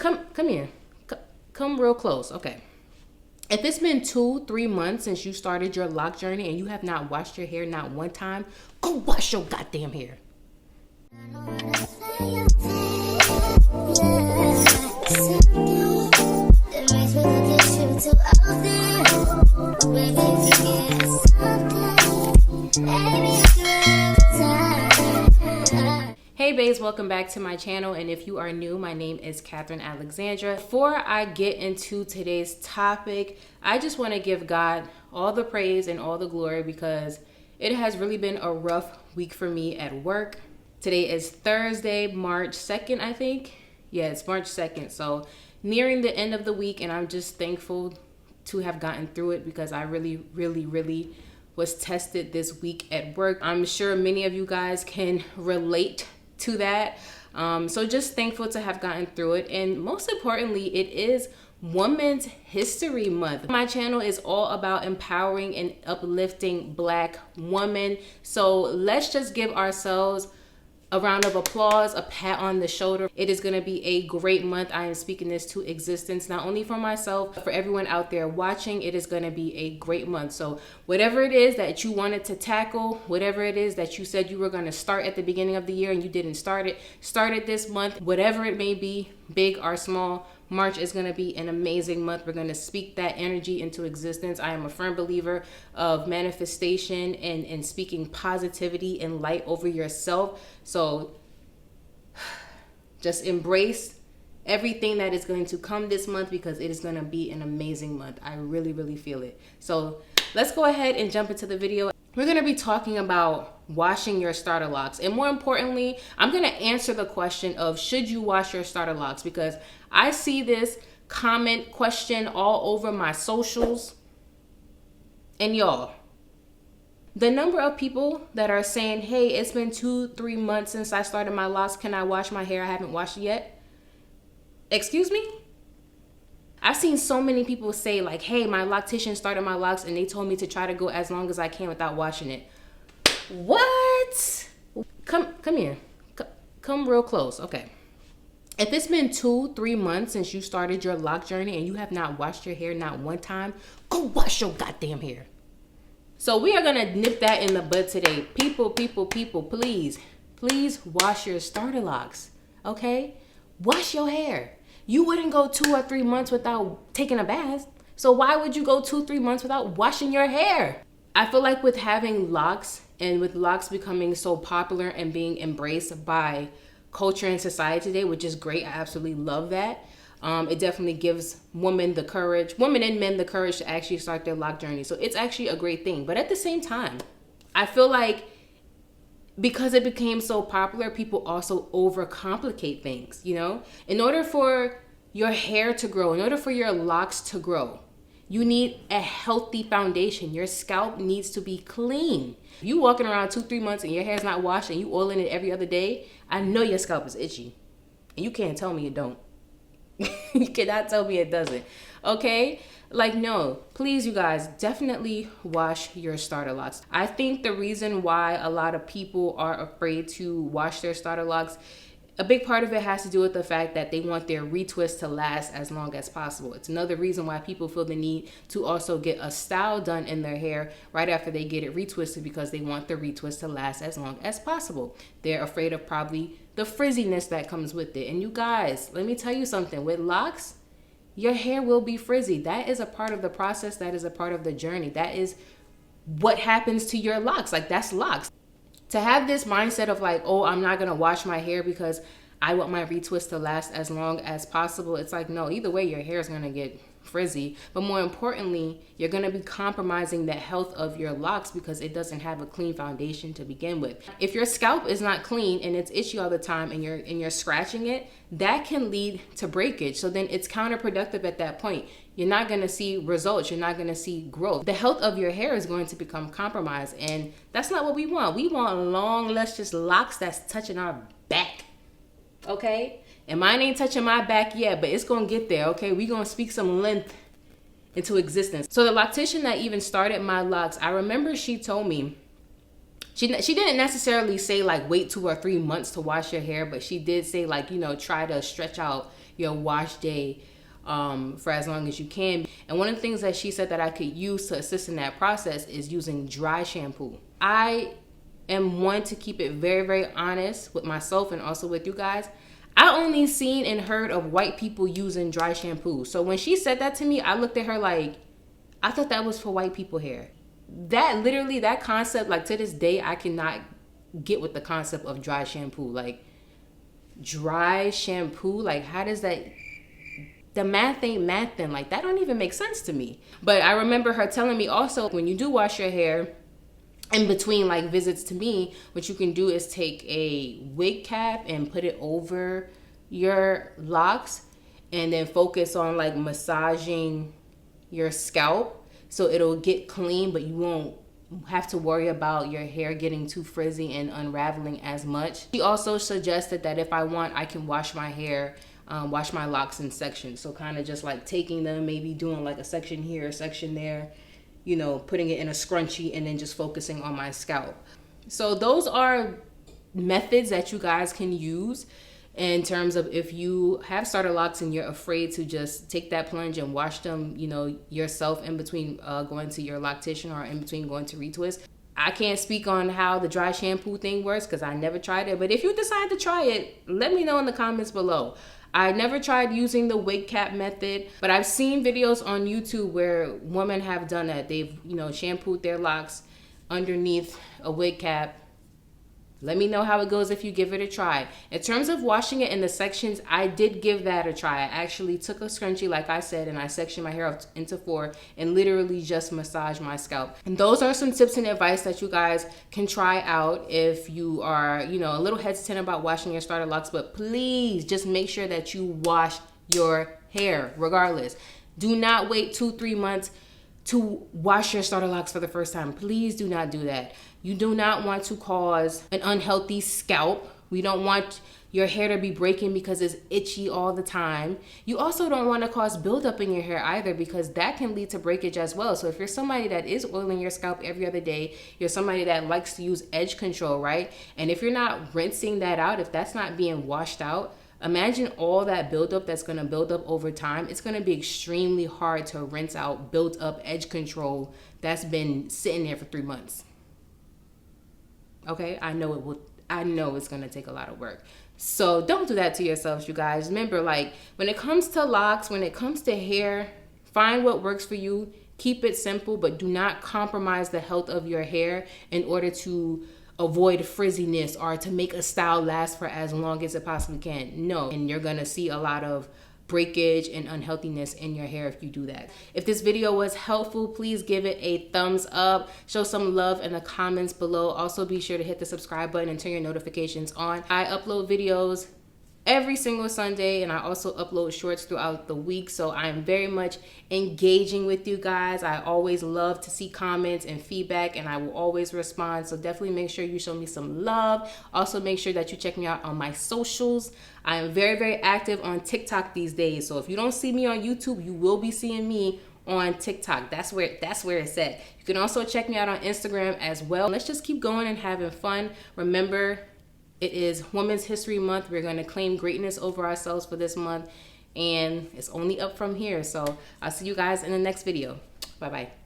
Come here. Come real close. Okay. If it's been 2-3 months since you started your lock journey and you have not washed your hair not one time, go wash your goddamn hair. Hey baes, welcome back to my channel, and if you are new, my name is Catherine Alexandra. Before I get into today's topic, I just want to give God all the praise and all the glory because it has really been a rough week for me at work. Today is Thursday, March 2nd, I think. Yeah, it's March 2nd, so nearing the end of the week, and I'm just thankful to have gotten through it because I really was tested this week at work. I'm sure many of you guys can relate to that. So just thankful to have gotten through it. And most importantly, it is Women's History Month. My channel is all about empowering and uplifting Black women. So let's just give ourselves a round of applause, a pat on the shoulder. It is gonna be a great month. I am speaking this to existence, not only for myself, but for everyone out there watching. It is gonna be a great month. So whatever it is that you wanted to tackle, whatever it is that you said you were gonna start at the beginning of the year and you didn't start it this month, whatever it may be, big or small, March is going to be an amazing month. We're going to speak that energy into existence. I am a firm believer of manifestation and speaking positivity and light over yourself. So just embrace everything that is going to come this month because it is going to be an amazing month. I really feel it. So let's go ahead and jump into the video. We're going to be talking about washing your starter locks. And more importantly, I'm going to answer the question of should you wash your starter locks, because I see this comment question all over my socials. And y'all, the number of people that are saying, hey, it's been 2-3 months since I started my locks. Can I wash my hair? I haven't washed it yet. Excuse me? I've seen so many people say like, hey, my loctician started my locks and they told me to try to go as long as I can without washing it. What? Come here. Come real close. Okay. If it's been 2-3 months since you started your lock journey and you have not washed your hair not one time, go wash your goddamn hair. So we are going to nip that in the bud today. People, please wash your starter locks. Okay? Wash your hair. You wouldn't go 2 or 3 months without taking a bath. So why would you go 2-3 months without washing your hair? I feel like with having locks and with locks becoming so popular and being embraced by culture and society today, which is great. I absolutely love that. It definitely gives women and men the courage to actually start their lock journey. So it's actually a great thing. But at the same time, I feel like because it became so popular, people also overcomplicate things, you know? In order for your hair to grow, in order for your locks to grow, you need a healthy foundation. Your scalp needs to be clean. If you walking around 2-3 months and your hair's not washed and you oiling it every other day, I know your scalp is itchy. And you can't tell me it don't. You cannot tell me it doesn't. Okay? Like, no, please, you guys, definitely wash your starter locks. I think the reason why a lot of people are afraid to wash their starter locks, a big part of it has to do with the fact that they want their retwist to last as long as possible. It's another reason why people feel the need to also get a style done in their hair right after they get it retwisted, because they want the retwist to last as long as possible. They're afraid of probably the frizziness that comes with it. And you guys, let me tell you something. With locks, your hair will be frizzy. That is a part of the process. That is a part of the journey. That is what happens to your locks. Like, that's locks. To have this mindset of like, oh, I'm not going to wash my hair because I want my retwist to last as long as possible. It's like, no, either way, your hair is going to get frizzy. But more importantly, you're going to be compromising the health of your locks because it doesn't have a clean foundation to begin with. If your scalp is not clean and it's itchy all the time and you're scratching it, that can lead to breakage. So then it's counterproductive at that point. You're not going to see results. You're not going to see growth. The health of your hair is going to become compromised, and that's not what we want. We want long, luscious locks that's touching our back. Okay? And mine ain't touching my back yet, but it's going to get there, okay? We're going to speak some length into existence. So the loctician that even started my locks, I remember she told me She didn't necessarily say like wait 2 or 3 months to wash your hair, but she did say like, you know, try to stretch out your wash day for as long as you can. And one of the things that she said that I could use to assist in that process is using dry shampoo. I am one to keep it very, very honest with myself and also with you guys. I only seen and heard of white people using dry shampoo. So when she said that to me, I looked at her like, I thought that was for white people hair. That literally, that concept, like to this day, I cannot get with the concept of dry shampoo. Like dry shampoo, like how does that, the math ain't math then. Like that don't even make sense to me. But I remember her telling me also, when you do wash your hair, in between like visits to me, what you can do is take a wig cap and put it over your locks and then focus on like massaging your scalp so it'll get clean, but you won't have to worry about your hair getting too frizzy and unraveling as much. She also suggested that if I want, I can wash my hair, wash my locks in sections. So kind of just like taking them, maybe doing like a section here, a section there, you know, putting it in a scrunchie and then just focusing on my scalp. So those are methods that you guys can use in terms of if you have starter locks and you're afraid to just take that plunge and wash them, you know, yourself in between going to your loctician or in between going to retwist. I can't speak on how the dry shampoo thing works because I never tried it. But if you decide to try it, let me know in the comments below. I never tried using the wig cap method, but I've seen videos on YouTube where women have done that. They've, you know, shampooed their locks underneath a wig cap. Let me know how it goes if you give it a try. In terms of washing it in the sections, I did give that a try. I actually took a scrunchie, like I said, and I sectioned my hair up into 4 and literally just massaged my scalp. And those are some tips and advice that you guys can try out if you are, you know, a little hesitant about washing your starter locks, but please just make sure that you wash your hair regardless. Do not wait 2-3 months to wash your starter locks for the first time. Please do not do that. You do not want to cause an unhealthy scalp. We don't want your hair to be breaking because it's itchy all the time. You also don't want to cause buildup in your hair either because that can lead to breakage as well. So if you're somebody that is oiling your scalp every other day, you're somebody that likes to use edge control, right? And if you're not rinsing that out, if that's not being washed out, imagine all that buildup that's going to build up over time. It's going to be extremely hard to rinse out built up edge control that's been sitting there for 3 months. Okay, I know it will. I know it's going to take a lot of work. So don't do that to yourselves, you guys. Remember, like when it comes to locks, when it comes to hair, find what works for you. Keep it simple, but do not compromise the health of your hair in order to avoid frizziness or to make a style last for as long as it possibly can. No, and you're gonna see a lot of breakage and unhealthiness in your hair if you do that. If this video was helpful, please give it a thumbs up. Show some love in the comments below. Also be sure to hit the subscribe button and turn your notifications on. I upload videos every single Sunday, and I also upload shorts throughout the week, so I'm very much engaging with you guys. I always love to see comments and feedback, and I will always respond, so definitely make sure you show me some love. Also make sure that you check me out on my socials. I am very, very active on TikTok these days, so if you don't see me on YouTube, you will be seeing me on TikTok. That's where it's at. You can also check me out on Instagram as well. Let's just keep going and having fun. Remember, it is Women's History Month. We're going to claim greatness over ourselves for this month, and it's only up from here. So I'll see you guys in the next video. Bye-bye.